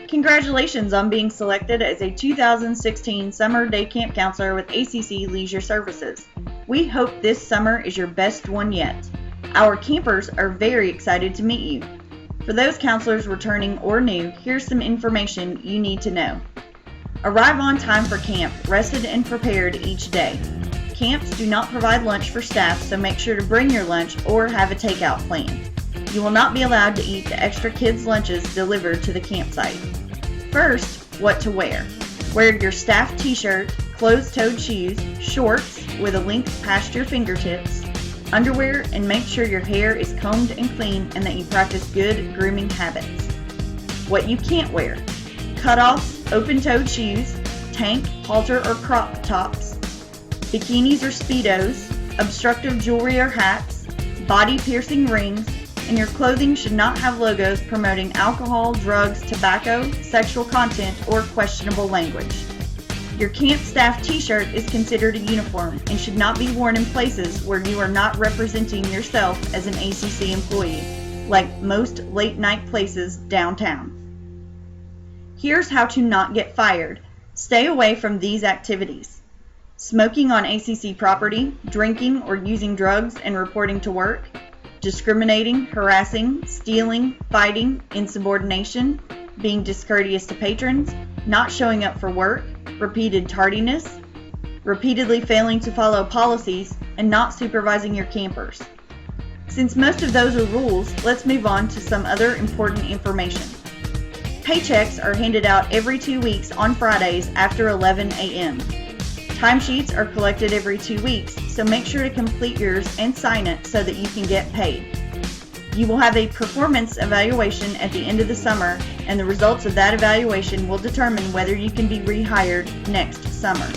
Congratulations on being selected as a 2016 Summer Day Camp Counselor with ACC Leisure Services. We hope this summer is your best one yet. Our campers are very excited to meet you. For those counselors returning or new, here's some information you need to know. Arrive on time for camp, rested and prepared each day. Camps do not provide lunch for staff, so make sure to bring your lunch or have a takeout plan. You will not be allowed to eat the extra kids' lunches delivered to the campsite. First, what to wear. Wear your staff t-shirt, closed-toed shoes, shorts with a length past your fingertips, underwear, and make sure your hair is combed and clean and that you practice good grooming habits. What you can't wear. Cutoffs, open-toed shoes, tank, halter, or crop tops, bikinis or speedos, obstructive jewelry or hats, body-piercing rings, and your clothing should not have logos promoting alcohol, drugs, tobacco, sexual content, or questionable language. Your camp staff t-shirt is considered a uniform and should not be worn in places where you are not representing yourself as an ACC employee, like most late-night places downtown. Here's how to not get fired. Stay away from these activities: smoking on ACC property, drinking or using drugs and reporting to work, discriminating, harassing, stealing, fighting, insubordination, being discourteous to patrons, not showing up for work, repeated tardiness, repeatedly failing to follow policies, and not supervising your campers. Since most of those are rules, let's move on to some other important information. Paychecks are handed out every 2 weeks on Fridays after 11 a.m. Timesheets are collected every 2 weeks, so make sure to complete yours and sign it so that you can get paid. You will have a performance evaluation at the end of the summer, and the results of that evaluation will determine whether you can be rehired next summer.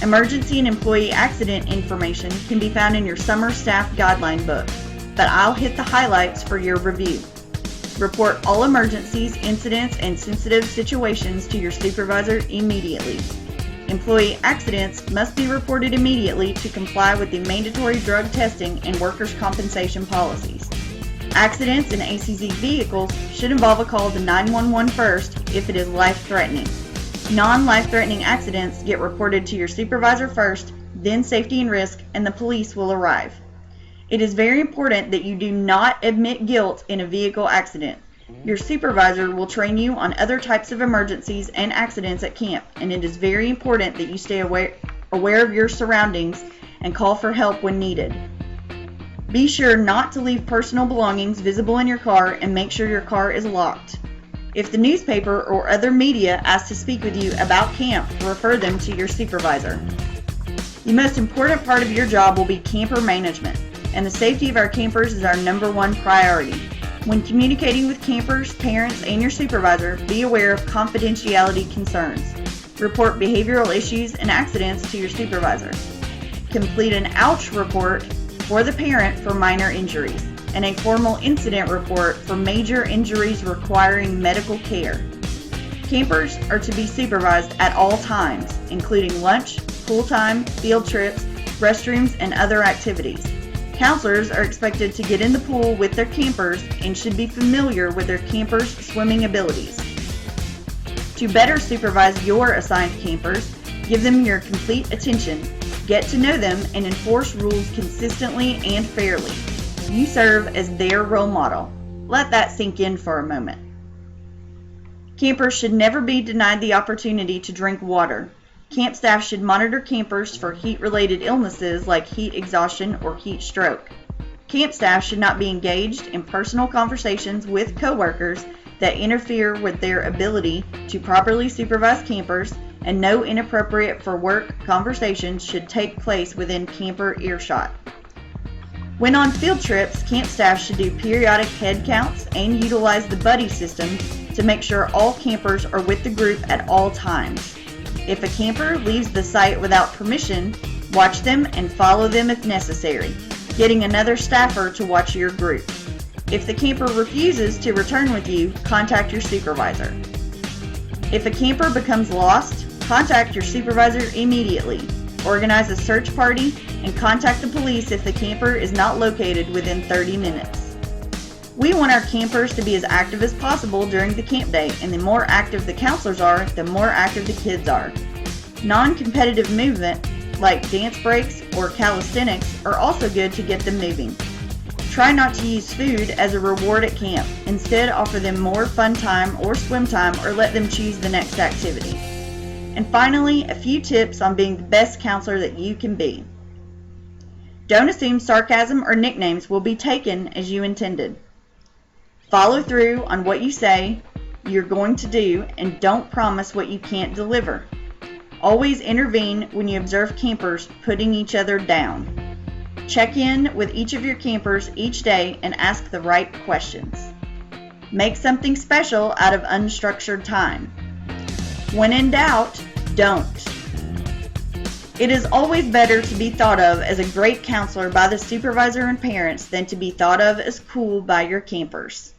Emergency and employee accident information can be found in your summer staff guideline book, but I'll hit the highlights for your review. Report all emergencies, incidents, and sensitive situations to your supervisor immediately. Employee accidents must be reported immediately to comply with the mandatory drug testing and workers' compensation policies. Accidents in ACC vehicles should involve a call to 911 first if it is life-threatening. Non-life-threatening accidents get reported to your supervisor first, then safety and risk, and the police will arrive. It is very important that you do not admit guilt in a vehicle accident. Your supervisor will train you on other types of emergencies and accidents at camp, and it is very important that you stay aware of your surroundings and call for help when needed. Be sure not to leave personal belongings visible in your car and make sure your car is locked. If the newspaper or other media asks to speak with you about camp, refer them to your supervisor. The most important part of your job will be camper management, and the safety of our campers is our #1 priority. When communicating with campers, parents, and your supervisor, be aware of confidentiality concerns. Report behavioral issues and accidents to your supervisor. Complete an ouch report for the parent for minor injuries, and a formal incident report for major injuries requiring medical care. Campers are to be supervised at all times, including lunch, pool time, field trips, restrooms, and other activities. Counselors are expected to get in the pool with their campers and should be familiar with their campers' swimming abilities. To better supervise your assigned campers, give them your complete attention, get to know them, and enforce rules consistently and fairly. You serve as their role model. Let that sink in for a moment. Campers should never be denied the opportunity to drink water. Camp staff should monitor campers for heat-related illnesses like heat exhaustion or heat stroke. Camp staff should not be engaged in personal conversations with coworkers that interfere with their ability to properly supervise campers, and no inappropriate for work conversations should take place within camper earshot. When on field trips, camp staff should do periodic head counts and utilize the buddy system to make sure all campers are with the group at all times. If a camper leaves the site without permission, watch them and follow them if necessary, getting another staffer to watch your group. If the camper refuses to return with you, contact your supervisor. If a camper becomes lost, contact your supervisor immediately. Organize a search party and contact the police if the camper is not located within 30 minutes. We want our campers to be as active as possible during the camp day, and the more active the counselors are, the more active the kids are. Non-competitive movement, like dance breaks or calisthenics, are also good to get them moving. Try not to use food as a reward at camp. Instead, offer them more fun time or swim time, or let them choose the next activity. And finally, a few tips on being the best counselor that you can be. Don't assume sarcasm or nicknames will be taken as you intended. Follow through on what you say you're going to do, and don't promise what you can't deliver. Always intervene when you observe campers putting each other down. Check in with each of your campers each day and ask the right questions. Make something special out of unstructured time. When in doubt, don't. It is always better to be thought of as a great counselor by the supervisor and parents than to be thought of as cool by your campers.